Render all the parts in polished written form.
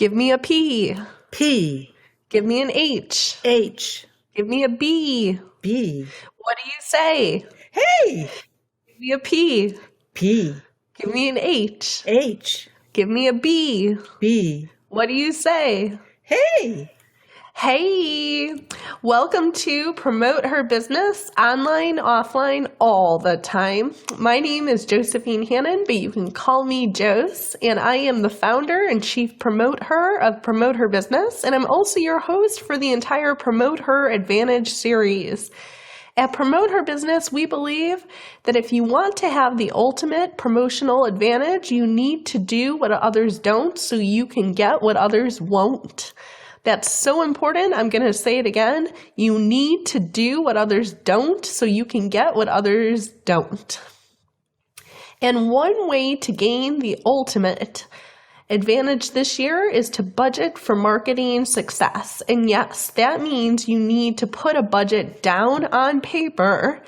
Give me a P. P. Give me an H. H. Give me a B. B. What do you say? Hey! Give me a P. P. Give me an H. H. Give me a B. B. What do you say? Hey! Hey! Welcome to Promote Her Business, online, offline, all the time. My name is Josephine Hannon, but you can call me Jose, and I am the founder and chief promoter of Promote Her Business, and I'm also your host for the entire Promote Her Advantage series. At Promote Her Business, we believe that if you want to have the ultimate promotional advantage, you need to do what others don't so you can get what others won't. That's so important. I'm going to say it again. You need to do what others don't so you can get what others don't. And one way to gain the ultimate advantage this year is to budget for marketing success. And yes, that means you need to put a budget down on paper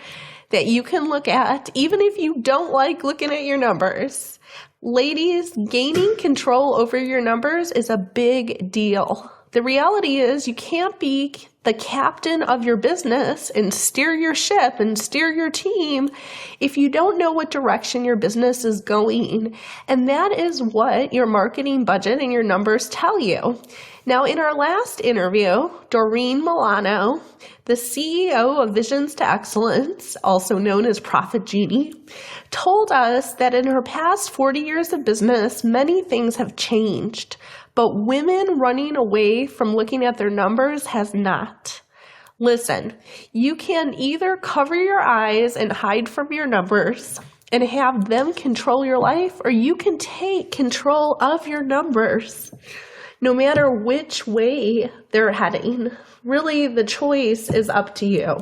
that you can look at, even if you don't like looking at your numbers. Ladies, gaining control over your numbers is a big deal. The reality is you can't be the captain of your business and steer your ship and steer your team if you don't know what direction your business is going. And that is what your marketing budget and your numbers tell you. Now, in our last interview, Doreen Milano, the CEO of Visions to Excellence, also known as Profit Genie, told us that in her past 40 years of business, many things have changed. But women running away from looking at their numbers has not. Listen, you can either cover your eyes and hide from your numbers and have them control your life, or you can take control of your numbers, no matter which way they're heading. Really, the choice is up to you.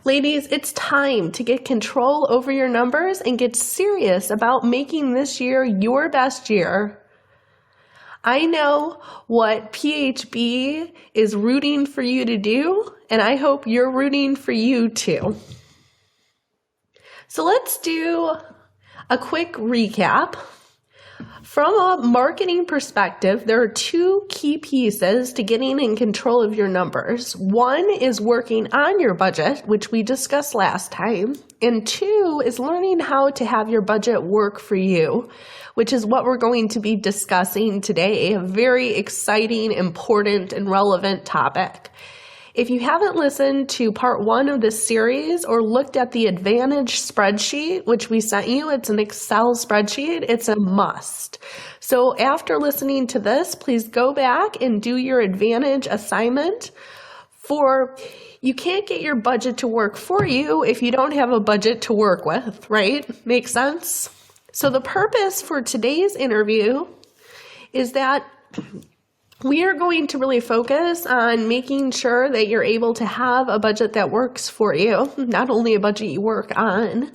Ladies, it's time to get control over your numbers and get serious about making this year your best year. I know what PHB is rooting for you to do, and I hope you're rooting for you too. So let's do a quick recap. From a marketing perspective, there are two key pieces to getting in control of your numbers. One is working on your budget, which we discussed last time, and two is learning how to have your budget work for you, which is what we're going to be discussing today, a very exciting, important, and relevant topic. If you haven't listened to part one of this series or looked at the Advantage spreadsheet, which we sent you, it's an Excel spreadsheet, it's a must. So after listening to this, please go back and do your Advantage assignment. You can't get your budget to work for you if you don't have a budget to work with, right? Makes sense? So the purpose for today's interview is that we are going to really focus on making sure that you're able to have a budget that works for you, not only a budget you work on.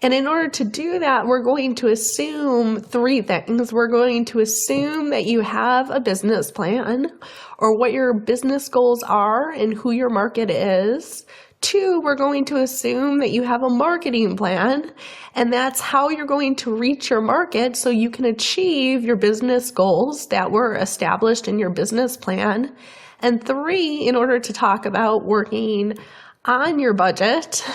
And in order to do that, we're going to assume three things. We're going to assume that you have a business plan or what your business goals are and who your market is. Two, we're going to assume that you have a marketing plan, and that's how you're going to reach your market so you can achieve your business goals that were established in your business plan. And three, in order to talk about working on your budget,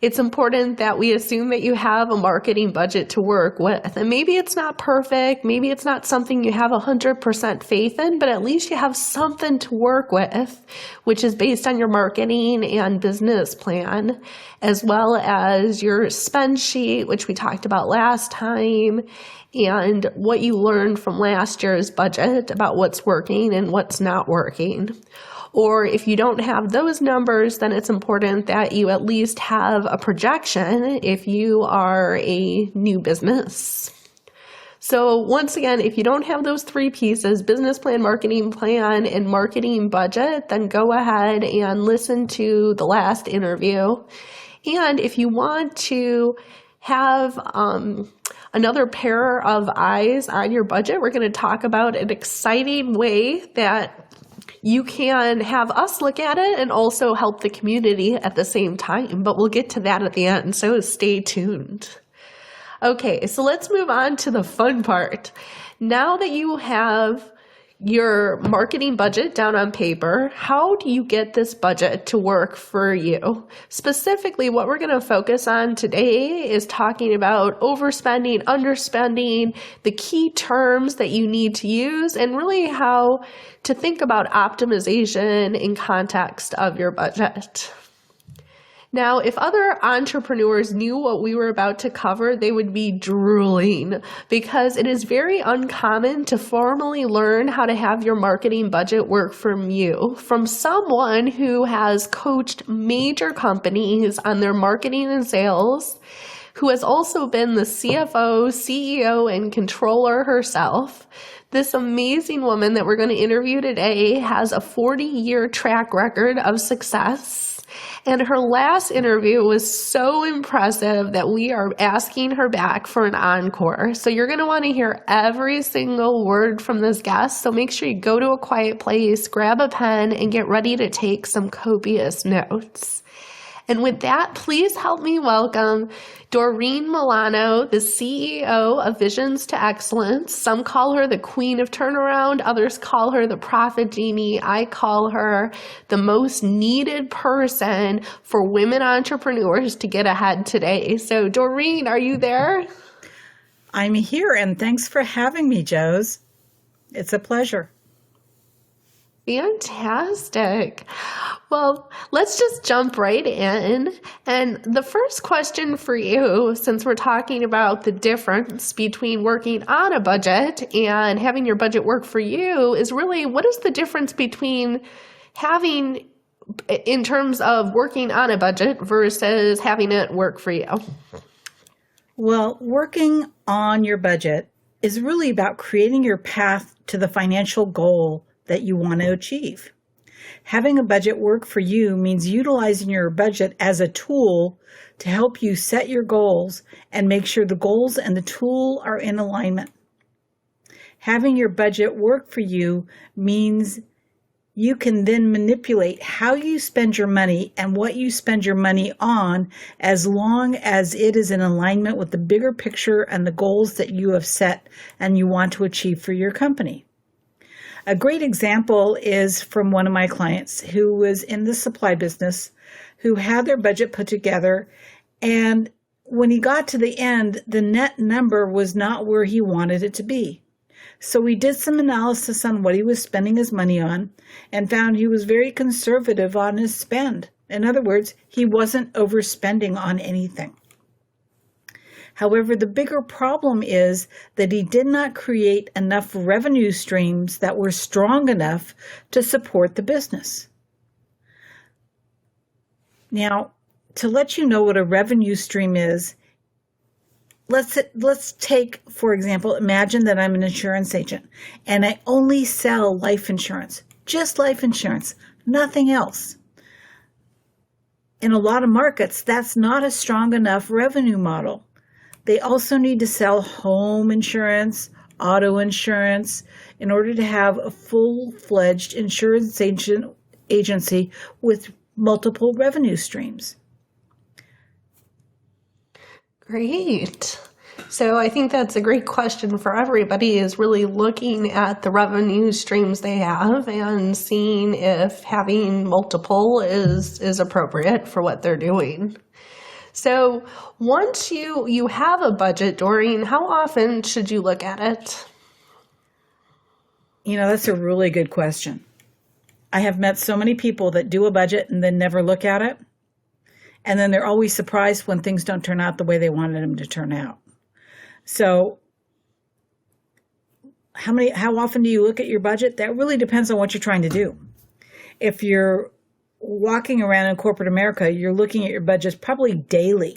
it's important that we assume that you have a marketing budget to work with. And maybe it's not perfect, maybe it's not something you have 100% faith in, but at least you have something to work with, which is based on your marketing and business plan, as well as your spend sheet, which we talked about last time, and what you learned from last year's budget about what's working and what's not working. Or if you don't have those numbers, then it's important that you at least have a projection if you are a new business. So once again, if you don't have those three pieces, business plan, marketing plan, and marketing budget, then go ahead and listen to the last interview. And if you want to have another pair of eyes on your budget, we're going to talk about an exciting way that you can have us look at it and also help the community at the same time, but we'll get to that at the end, so stay tuned. Okay, so let's move on to the fun part. Now that you have your marketing budget down on paper, how do you get this budget to work for you? Specifically, what we're going to focus on today is talking about overspending, underspending, the key terms that you need to use, and really how to think about optimization in context of your budget. Now, if other entrepreneurs knew what we were about to cover, they would be drooling because it is very uncommon to formally learn how to have your marketing budget work for you from someone who has coached major companies on their marketing and sales, who has also been the CFO, CEO, and controller herself. This amazing woman that we're going to interview today has a 40-year track record of success. And her last interview was so impressive that we are asking her back for an encore. So you're going to want to hear every single word from this guest. So make sure you go to a quiet place, grab a pen, and get ready to take some copious notes. And with that, please help me welcome Doreen Milano, the CEO of Visions to Excellence. Some call her the Queen of Turnaround. Others call her the Profit Genie. I call her the most needed person for women entrepreneurs to get ahead today. So Doreen, are you there? I'm here, and thanks for having me, Joes. It's a pleasure. Fantastic. Well, let's just jump right in. And the first question for you, since we're talking about the difference between working on a budget and having your budget work for you, is really what is the difference between having, in terms of working on a budget versus having it work for you? Well, working on your budget is really about creating your path to the financial goal that you want to achieve. Having a budget work for you means utilizing your budget as a tool to help you set your goals and make sure the goals and the tool are in alignment. Having your budget work for you means you can then manipulate how you spend your money and what you spend your money on as long as it is in alignment with the bigger picture and the goals that you have set and you want to achieve for your company. A great example is from one of my clients who was in the supply business, who had their budget put together, and when he got to the end, the net number was not where he wanted it to be. So we did some analysis on what he was spending his money on and found he was very conservative on his spend. In other words, he wasn't overspending on anything. However, the bigger problem is that he did not create enough revenue streams that were strong enough to support the business. Now, to let you know what a revenue stream is, let's take, for example, imagine that I'm an insurance agent and I only sell life insurance, just life insurance, nothing else. In a lot of markets, that's not a strong enough revenue model. They also need to sell home insurance, auto insurance, in order to have a full-fledged insurance agency with multiple revenue streams. Great. So I think that's a great question for everybody, is really looking at the revenue streams they have and seeing if having multiple is appropriate for what they're doing. So once you have a budget, Doreen, how often should you look at it? You know, that's a really good question. I have met so many people that do a budget and then never look at it. And then they're always surprised when things don't turn out the way they wanted them to turn out. So how often do you look at your budget? That really depends on what you're trying to do. If you're walking around in corporate America, you're looking at your budgets probably daily.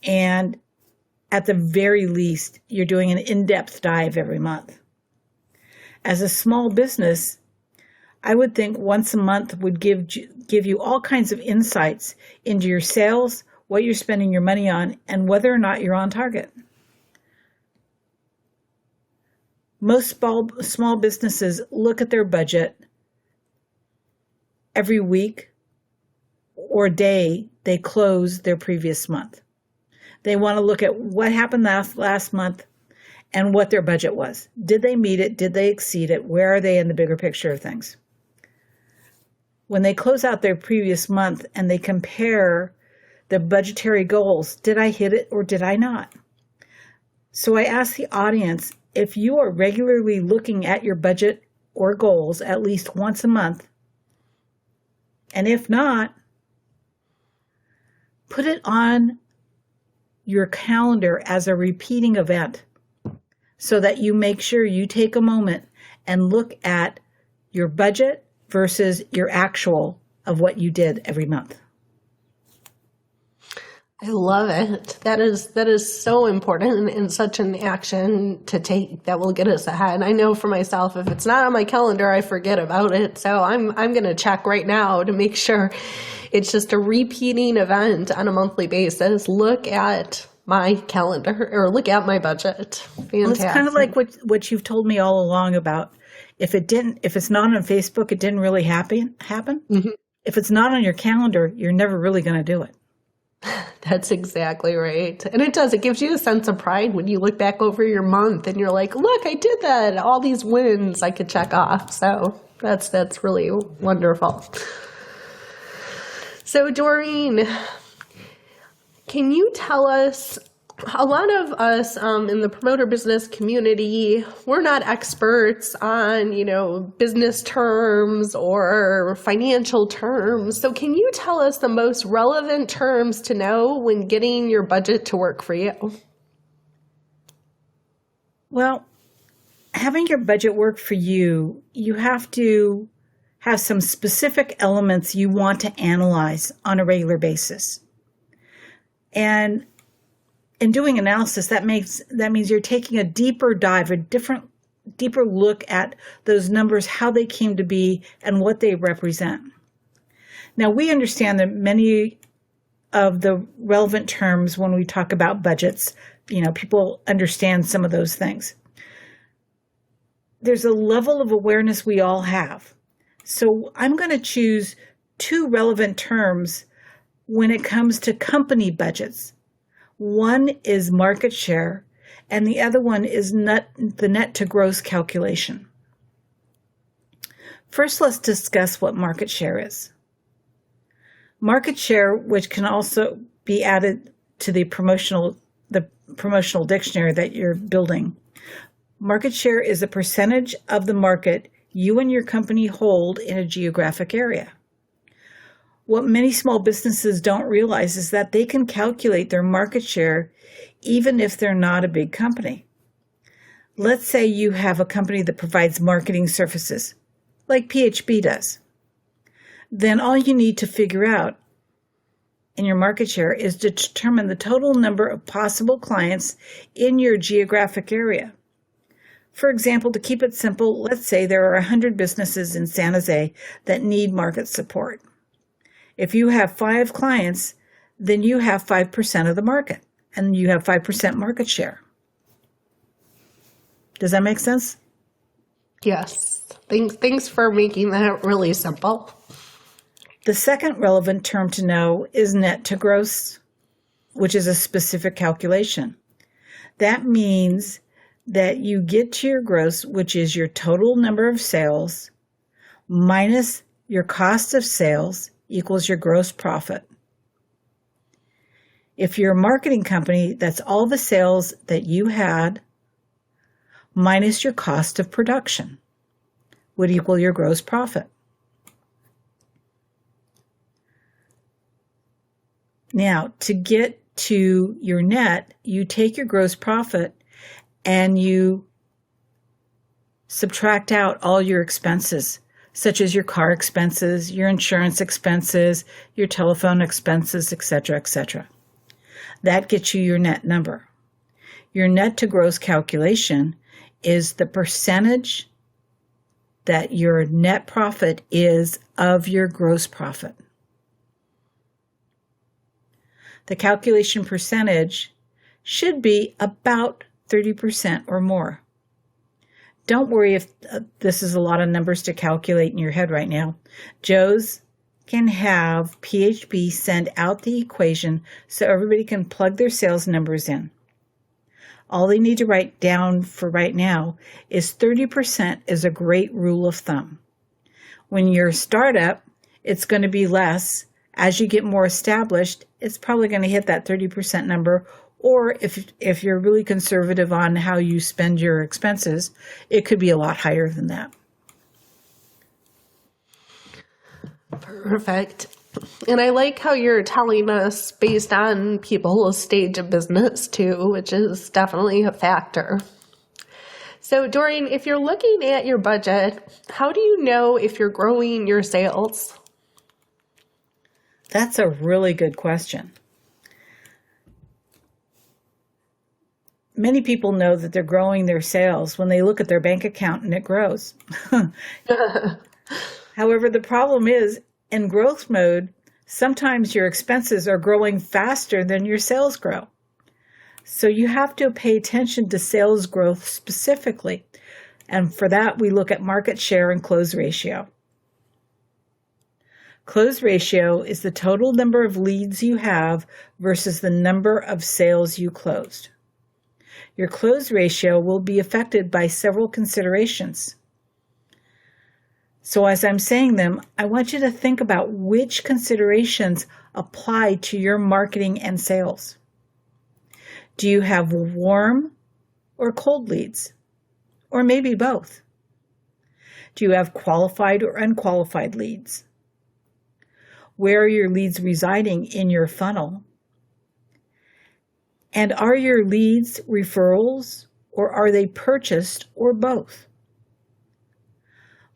And at the very least, you're doing an in-depth dive every month. As a small business, I would think once a month would give you all kinds of insights into your sales, what you're spending your money on, and whether or not you're on target. Most small businesses look at their budget every week or day they close their previous month. They want to look at what happened last month and what their budget was. Did they meet it? Did they exceed it? Where are they in the bigger picture of things? When they close out their previous month and they compare the budgetary goals, did I hit it or did I not? So I ask the audience, if you are regularly looking at your budget or goals at least once a month, and if not, put it on your calendar as a repeating event so that you make sure you take a moment and look at your budget versus your actual of what you did every month. I love it. That is so important and such an action to take that will get us ahead. I know for myself, if it's not on my calendar, I forget about it. So I'm going to check right now to make sure it's just a repeating event on a monthly basis. Look at my calendar or look at my budget. Fantastic. Well, it's kind of like what you've told me all along about if it's not on Facebook, it didn't really happen. Mm-hmm. If it's not on your calendar, you're never really going to do it. That's exactly right. And it gives you a sense of pride when you look back over your month and you're like, look, I did that. All these wins I could check off. So that's really wonderful. So Doreen, can you tell us, a lot of us in the promoter business community, we're not experts on, business terms or financial terms. So can you tell us the most relevant terms to know when getting your budget to work for you? Well, having your budget work for you, you have to have some specific elements you want to analyze on a regular basis. And in doing analysis, that means you're taking a deeper dive, deeper look at those numbers, how they came to be, and what they represent. Now, we understand that many of the relevant terms when we talk about budgets, people understand some of those things. There's a level of awareness we all have. So I'm going to choose two relevant terms when it comes to company budgets. One is market share, and the other one is the net to gross calculation. First, let's discuss what market share is. Market share, which can also be added to the promotional dictionary that you're building. Market share is a percentage of the market you and your company hold in a geographic area. What many small businesses don't realize is that they can calculate their market share even if they're not a big company. Let's say you have a company that provides marketing services, like PHB does. Then all you need to figure out in your market share is to determine the total number of possible clients in your geographic area. For example, to keep it simple, let's say there are 100 businesses in San Jose that need market support. If you have 5 clients, then you have 5% of the market, and you have 5% market share. Does that make sense? Yes. Thanks for making that really simple. The second relevant term to know is net to gross, which is a specific calculation. That means that you get to your gross, which is your total number of sales, minus your cost of sales equals your gross profit. If you're a marketing company, that's all the sales that you had minus your cost of production would equal your gross profit. Now, to get to your net, you take your gross profit and you subtract out all your expenses, such as your car expenses, your insurance expenses, your telephone expenses, etc., etc. That gets you your net number. Your net to gross calculation is the percentage that your net profit is of your gross profit. The calculation percentage should be about 30% or more. Don't worry if this is a lot of numbers to calculate in your head right now. Joe's can have PHP send out the equation so everybody can plug their sales numbers in. All they need to write down for right now is 30% is a great rule of thumb. When you're a startup, it's going to be less. As you get more established, it's probably going to hit that 30% number. Or if you're really conservative on how you spend your expenses, it could be a lot higher than that. Perfect. And I like how you're telling us based on people's stage of business too, which is definitely a factor. So Doreen, if you're looking at your budget, how do you know if you're growing your sales? That's a really good question. Many people know that they're growing their sales when they look at their bank account and it grows. However, the problem is in growth mode, sometimes your expenses are growing faster than your sales grow. So you have to pay attention to sales growth specifically. And for that, we look at market share and close ratio. Close ratio is the total number of leads you have versus the number of sales you closed. Your close ratio will be affected by several considerations. So as I'm saying them, I want you to think about which considerations apply to your marketing and sales. Do you have warm or cold leads? Or maybe both? Do you have qualified or unqualified leads? Where are your leads residing in your funnel? And are your leads referrals or are they purchased or both?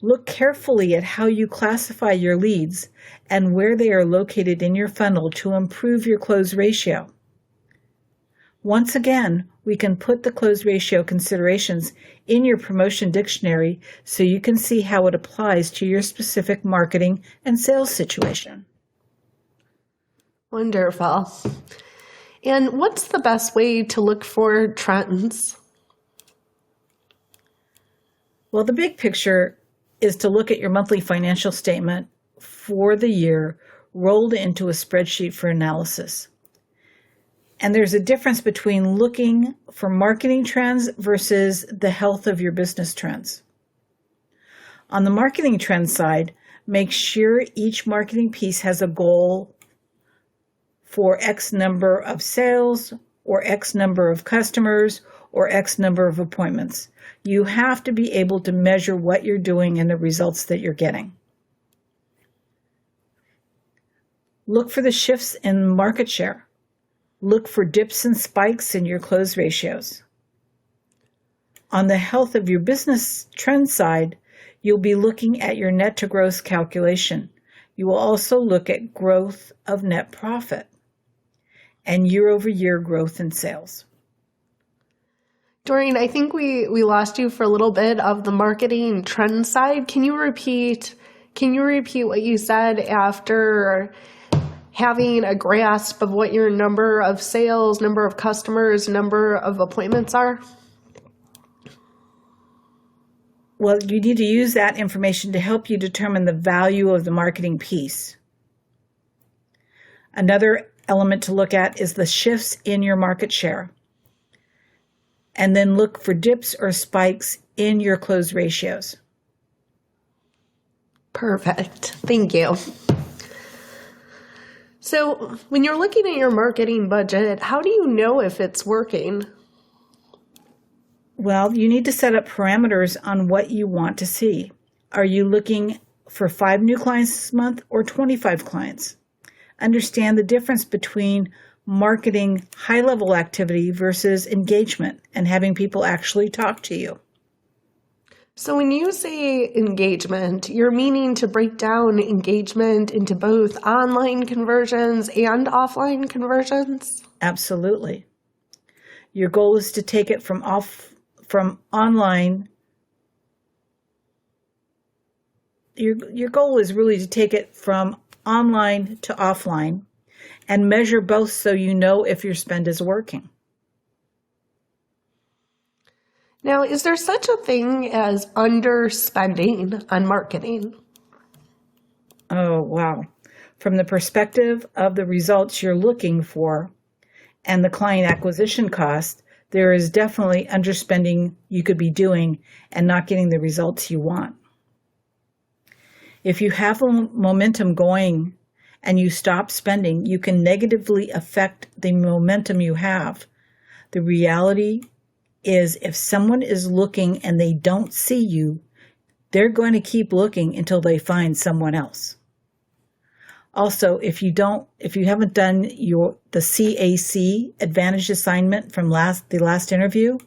Look carefully at how you classify your leads and where they are located in your funnel to improve your close ratio. Once again, we can put the close ratio considerations in your promotion dictionary so you can see how it applies to your specific marketing and sales situation. Wonderful. And what's the best way to look for trends? Well, the big picture is to look at your monthly financial statement for the year rolled into a spreadsheet for analysis. And there's a difference between looking for marketing trends versus the health of your business trends. On the marketing trend side, make sure each marketing piece has a goal for X number of sales or X number of customers or X number of appointments. You have to be able to measure what you're doing and the results that you're getting. Look for the shifts in market share. Look for dips and spikes in your close ratios. On the health of your business trend side, you'll be looking at your net to gross calculation. You will also look at growth of net profit and year-over-year growth in sales. Doreen, I think we lost you for a little bit of the marketing trend side. Can you repeat what you said after having a grasp of what your number of sales, number of customers, number of appointments are? Well, you need to use that information to help you determine the value of the marketing piece. Another element to look at is the shifts in your market share. And then look for dips or spikes in your close ratios. Perfect. Thank you. So when you're looking at your marketing budget, how do you know if it's working? Well, you need to set up parameters on what you want to see. Are you looking for 5 new clients this month or 25 clients? Understand the difference between marketing high-level activity versus engagement and having people actually talk to you. So when you say engagement, you're meaning to break down engagement into both online conversions and offline conversions? Absolutely. Your goal is to take it from online. Your goal is really to take it from online to offline and measure both so you know if your spend is working. Now, is there such a thing as underspending on marketing? Oh, wow. From the perspective of the results you're looking for and the client acquisition cost, there is definitely underspending you could be doing and not getting the results you want. If you have a momentum going and you stop spending, you can negatively affect the momentum you have. The reality is if someone is looking and they don't see you, they're going to keep looking until they find someone else. Also, if you haven't done the CAC Advantage assignment from the last interview,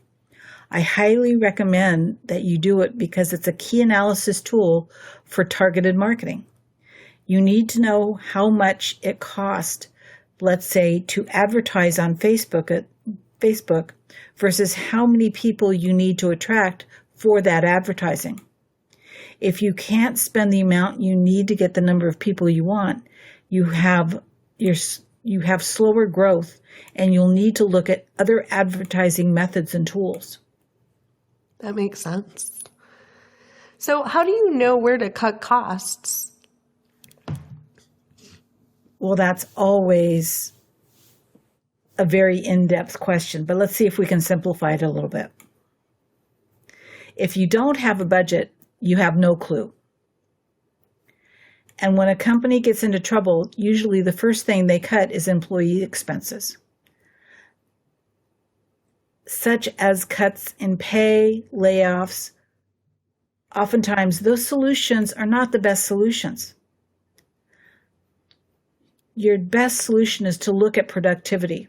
I highly recommend that you do it because it's a key analysis tool for targeted marketing. You need to know how much it costs, let's say, to advertise on Facebook versus how many people you need to attract for that advertising. If you can't spend the amount you need to get the number of people you want, you have slower growth, and you'll need to look at other advertising methods and tools. That makes sense. So how do you know where to cut costs? Well, that's always a very in-depth question, but let's see if we can simplify it a little bit. If you don't have a budget, you have no clue. And when a company gets into trouble, usually the first thing they cut is employee expenses, such as cuts in pay, layoffs. Oftentimes, those solutions are not the best solutions. Your best solution is to look at productivity.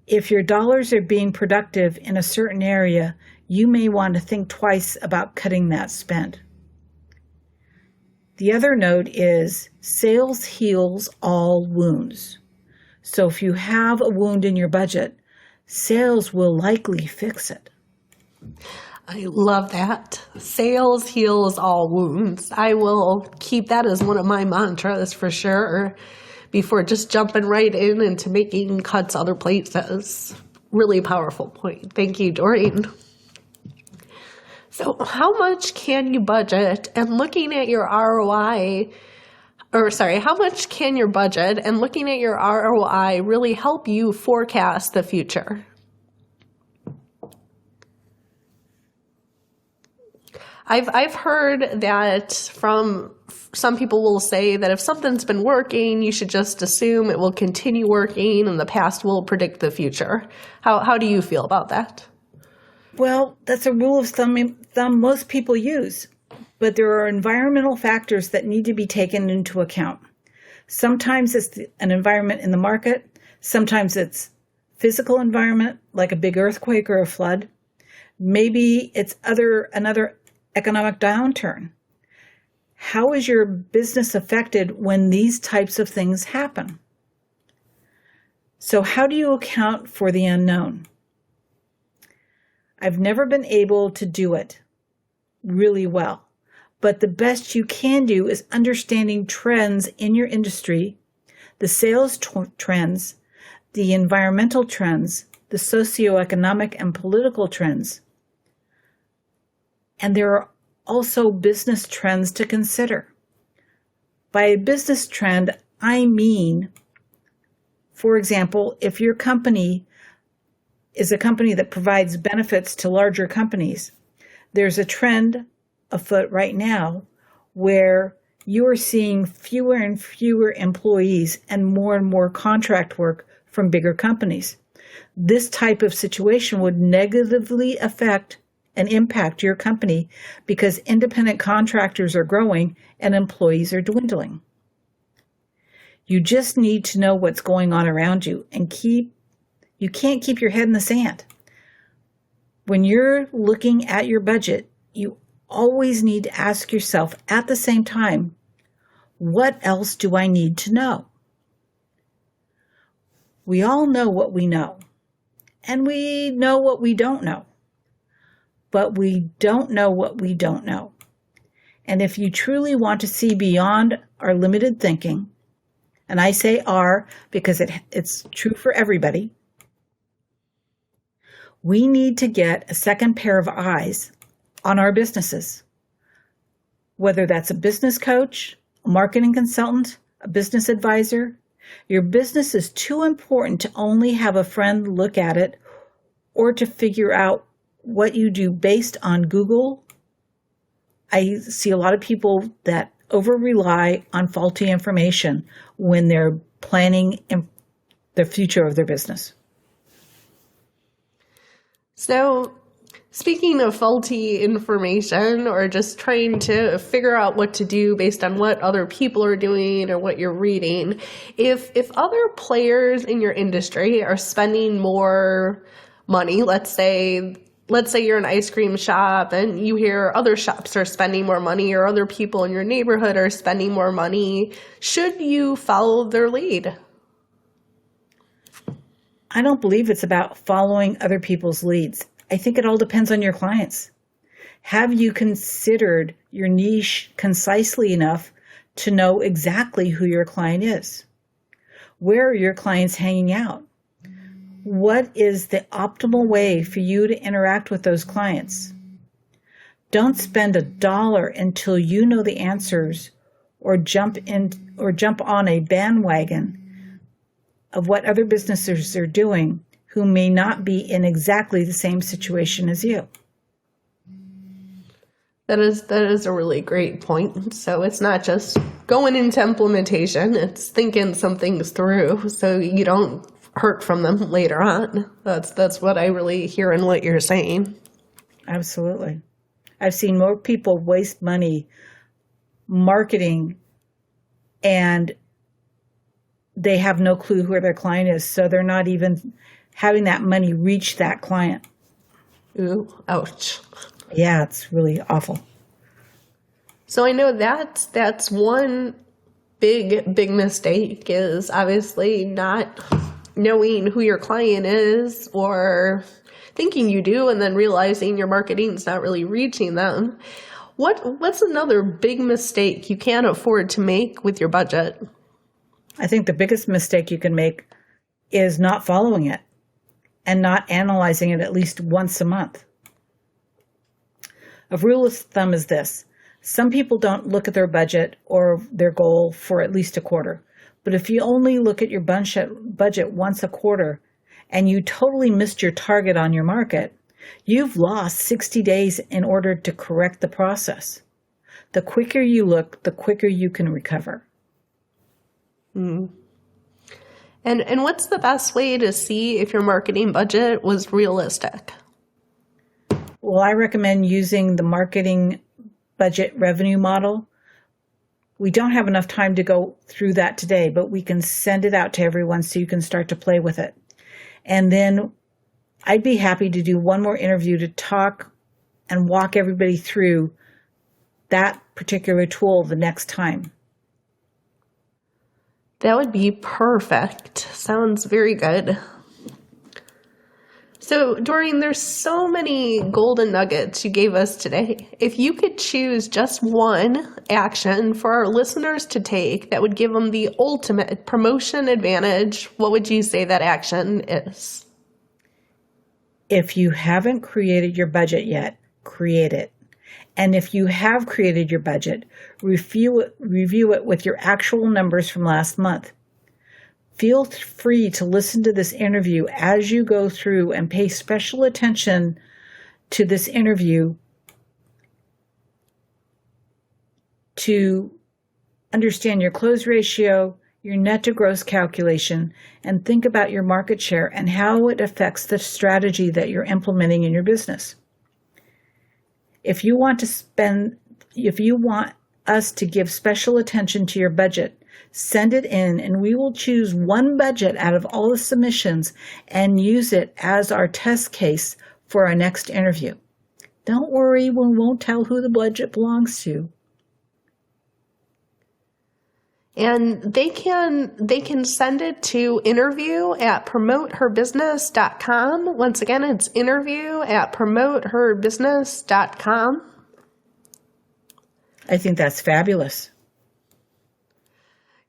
If your dollars are being productive in a certain area, you may want to think twice about cutting that spend. The other note is sales heals all wounds. So if you have a wound in your budget, sales will likely fix it. I love that. Sales heals all wounds. I will keep that as one of my mantras for sure, before just jumping right into making cuts other places. Really powerful point. Thank you, Doreen. So how much can you budget, and looking at your ROI, how much can your budget and looking at your ROI really help you forecast the future? I've heard that from some people will say that if something's been working, you should just assume it will continue working and the past will predict the future. How do you feel about that? Well, that's a rule of thumb most people use, but there are environmental factors that need to be taken into account. Sometimes it's an environment in the market. Sometimes it's physical environment, like a big earthquake or a flood. Maybe it's another economic downturn. How is your business affected when these types of things happen? So how do you account for the unknown? I've never been able to do it really well, but the best you can do is understanding trends in your industry, the sales trends, the environmental trends, the socioeconomic and political trends. And there are also business trends to consider. By a business trend, I mean, for example, if your company is a company that provides benefits to larger companies, there's a trend afoot right now where you are seeing fewer and fewer employees and more contract work from bigger companies. This type of situation would negatively affect and impact your company because independent contractors are growing and employees are dwindling. You just need to know what's going on around you and you can't keep your head in the sand. When you're looking at your budget, you always need to ask yourself at the same time, what else do I need to know? We all know what we know, and we know what we don't know, but we don't know what we don't know. And if you truly want to see beyond our limited thinking, and I say "our" because it's true for everybody, we need to get a second pair of eyes on our businesses, whether that's a business coach, a marketing consultant, a business advisor. Your business is too important to only have a friend look at it or to figure out what you do based on Google. I see a lot of people that over-rely on faulty information when they're planning the future of their business. So, speaking of faulty information or just trying to figure out what to do based on what other people are doing or what you're reading, if other players in your industry are spending more money, let's say you're an ice cream shop and you hear other shops are spending more money or other people in your neighborhood are spending more money, should you follow their lead? I don't believe it's about following other people's leads. I think it all depends on your clients. Have you considered your niche concisely enough to know exactly who your client is? Where are your clients hanging out? What is the optimal way for you to interact with those clients? Don't spend $1 until you know the answers or jump on a bandwagon of what other businesses are doing who may not be in exactly the same situation as you. That is a really great point. So it's not just going into implementation, it's thinking some things through so you don't hurt from them later on. That's what I really hear in what you're saying. Absolutely. I've seen more people waste money marketing and they have no clue who their client is, so they're not even having that money reach that client. Ooh, ouch. Yeah, it's really awful. So I know that's one big mistake is obviously not knowing who your client is or thinking you do and then realizing your marketing's not really reaching them. What's another big mistake you can't afford to make with your budget? I think the biggest mistake you can make is not following it and not analyzing it at least once a month. A rule of thumb is this. Some people don't look at their budget or their goal for at least a quarter. But if you only look at your budget once a quarter and you totally missed your target on your market, you've lost 60 days in order to correct the process. The quicker you look, the quicker you can recover. Mm. And what's the best way to see if your marketing budget was realistic? Well, I recommend using the marketing budget revenue model. We don't have enough time to go through that today, but we can send it out to everyone so you can start to play with it. And then I'd be happy to do one more interview to talk and walk everybody through that particular tool the next time. That would be perfect. Sounds very good. So, Doreen, there's so many golden nuggets you gave us today. If you could choose just one action for our listeners to take that would give them the ultimate promotion advantage, what would you say that action is? If you haven't created your budget yet, create it. And if you have created your budget, review it with your actual numbers from last month. Feel free to listen to this interview as you go through and pay special attention to this interview to understand your close ratio, your net to gross calculation, and think about your market share and how it affects the strategy that you're implementing in your business. If you want us to give special attention to your budget, send it in and we will choose one budget out of all the submissions and use it as our test case for our next interview. Don't worry, we won't tell who the budget belongs to. And they can send it to interview@promoteherbusiness.com. Once again, it's interview@promoteherbusiness.com. I think that's fabulous.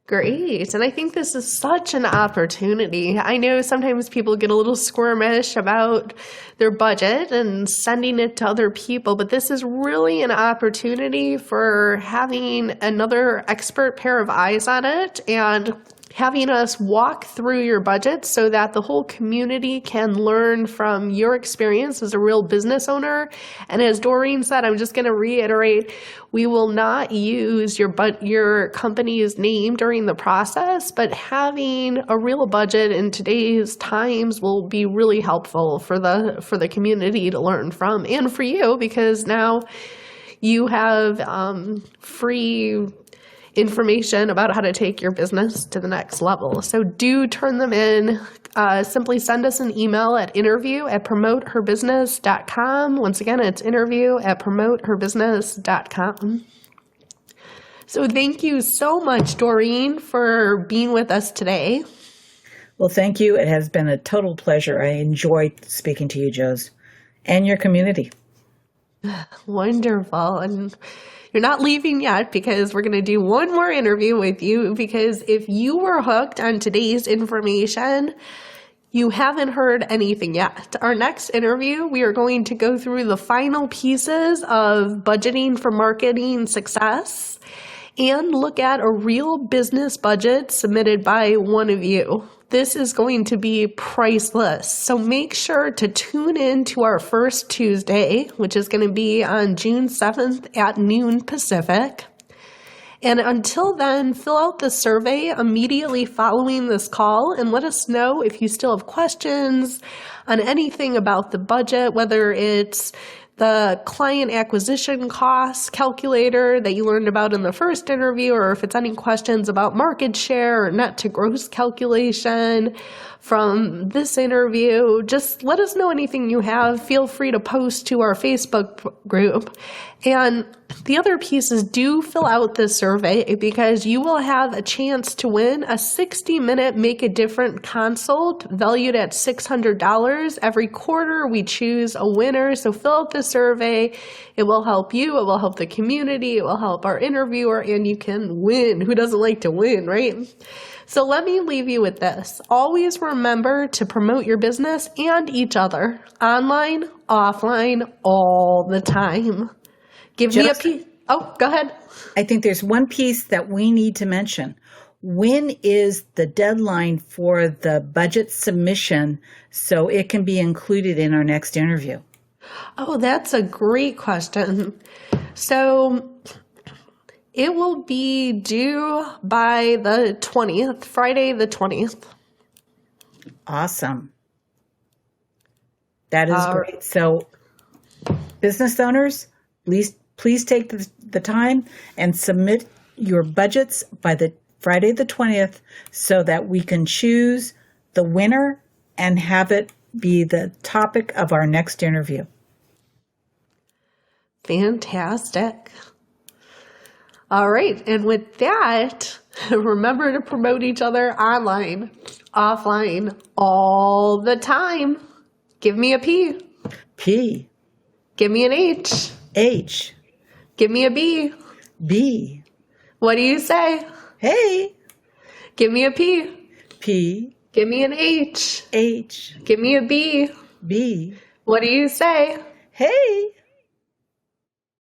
Great. And I think this is such an opportunity. I know sometimes people get a little squirmish about their budget and sending it to other people, but this is really an opportunity for having another expert pair of eyes on it and having us walk through your budget so that the whole community can learn from your experience as a real business owner. And as Doreen said, I'm just going to reiterate, we will not use your company's name during the process, but having a real budget in today's times will be really helpful for the community to learn from, and for you, because now you have free information about how to take your business to the next level. So do turn them in. Simply send us an email at interview@promoteherbusiness.com. Once again, it's interview@promoteherbusiness.com. So thank you so much, Doreen, for being with us today. Well, thank you. It has been a total pleasure. I enjoyed speaking to you, Joes, and your community. Wonderful. And you're not leaving yet, because we're going to do one more interview with you, because if you were hooked on today's information, you haven't heard anything yet. Our next interview, we are going to go through the final pieces of budgeting for marketing success and look at a real business budget submitted by one of you. This is going to be priceless. So make sure to tune in to our first Tuesday, which is going to be on June 7th at noon Pacific. And until then, fill out the survey immediately following this call and let us know if you still have questions on anything about the budget, whether it's the client acquisition cost calculator that you learned about in the first interview, or if it's any questions about market share or net to gross calculation from this interview. Just let us know anything you have. Feel free to post to our Facebook group. And the other piece is, do fill out this survey, because you will have a chance to win a 60-minute Make a Difference consult valued at $600. Every quarter we choose a winner. So fill out the survey. It will help you. It will help the community. It will help our interviewer, and you can win. Who doesn't like to win, right? So let me leave you with this. Always remember to promote your business and each other, online, offline, all the time. Give me a piece. Oh, go ahead. I think there's one piece that we need to mention. When is the deadline for the budget submission so it can be included in our next interview? Oh, that's a great question. So it will be due by the 20th, Friday the 20th. Awesome. That is great. So business owners, please take the time and submit your budgets by the Friday the 20th so that we can choose the winner and have it be the topic of our next interview. Fantastic. All right. And with that, remember to promote each other online, offline, all the time. Give me a P. P. Give me an H. H. Give me a B. B. What do you say? Hey. Give me a P. P. Give me an H. H. Give me a B. B. What do you say? Hey.